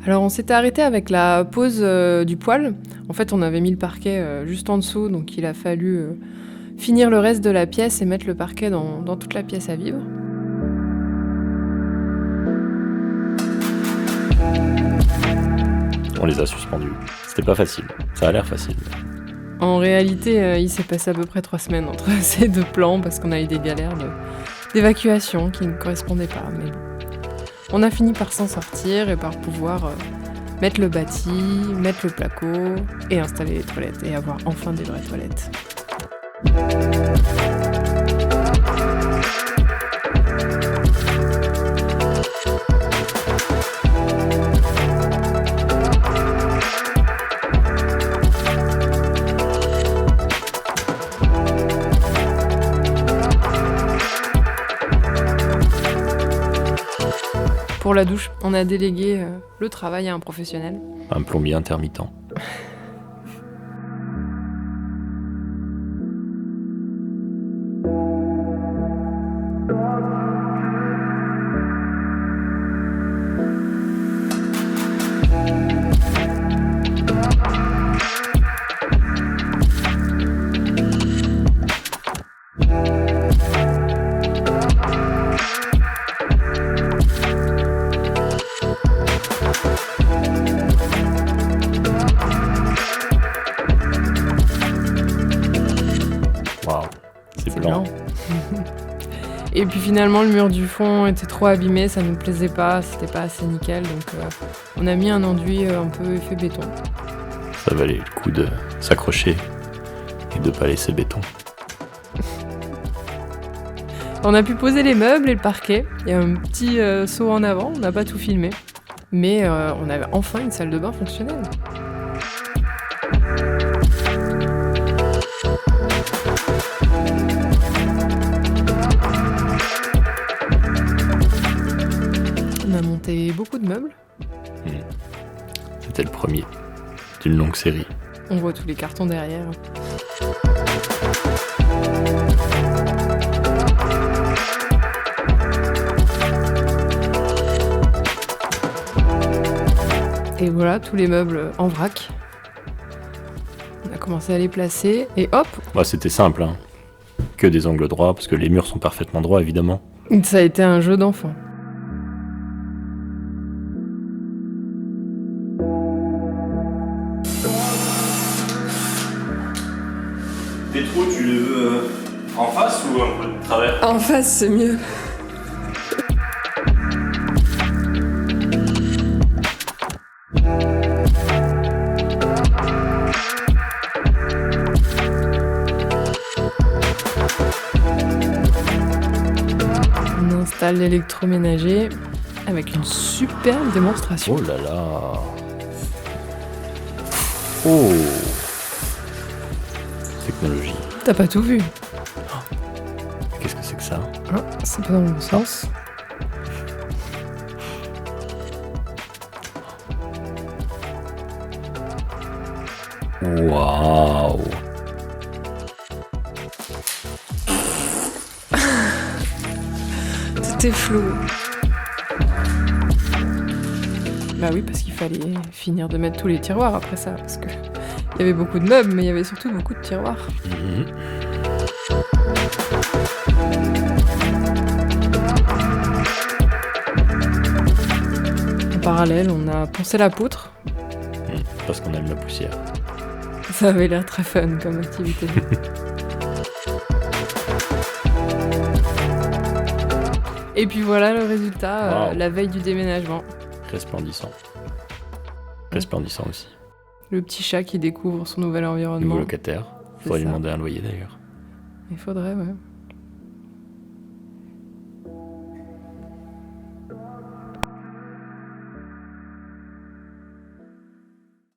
Alors on s'était arrêté avec la pose du poêle. En fait, on avait mis le parquet juste en dessous, donc il a fallu finir le reste de la pièce et mettre le parquet dans toute la pièce à vivre. On les a suspendus. C'était pas facile. Ça a l'air facile. En réalité, il s'est passé à peu près 3 semaines entre ces deux plans parce qu'on a eu des galères d'évacuation qui ne correspondaient pas. Mais bon. On a fini par s'en sortir et par pouvoir mettre le bâti, mettre le placo et installer les toilettes et avoir enfin des vraies toilettes. Pour la douche, on a délégué le travail à un professionnel. Un plombier intermittent. Waouh, c'est blanc. Et puis finalement, le mur du fond était trop abîmé, ça nous plaisait pas, c'était pas assez nickel, donc on a mis un enduit un peu effet béton. Ça valait le coup de s'accrocher et de pas laisser béton. On a pu poser les meubles et le parquet, il y a un petit saut en avant, on n'a pas tout filmé, mais on avait enfin une salle de bain fonctionnelle. On a monté beaucoup de meubles. C'était le premier d'une longue série. On voit tous les cartons derrière. Et voilà, tous les meubles en vrac. On a commencé à les placer et hop, Bah, c'était simple, hein. Que des angles droits, parce que les murs sont parfaitement droits, évidemment. ça a été un jeu d'enfant. Tes trous, tu les veux en face ou un peu de travers? En face, c'est mieux. On installe l'électroménager avec une superbe démonstration. Oh là là. Oh. Technologie. T'as pas tout vu. Qu'est-ce que c'est que ça? Ah, c'est pas dans le bon sens. Waouh. Tout est flou. Bah oui, parce qu'il fallait finir de mettre tous les tiroirs après ça, parce que il y avait beaucoup de meubles, mais il y avait surtout beaucoup de tiroirs. En parallèle, on a poncé la poutre. Parce qu'on aime la poussière. Ça avait l'air très fun comme activité. Et puis voilà le résultat, Wow. la veille du déménagement. Resplendissant. Resplendissant aussi. Le petit chat qui découvre son nouvel environnement. Nouveau locataire. C'est Faudrait lui ça. demander un loyer d'ailleurs. Il faudrait, ouais.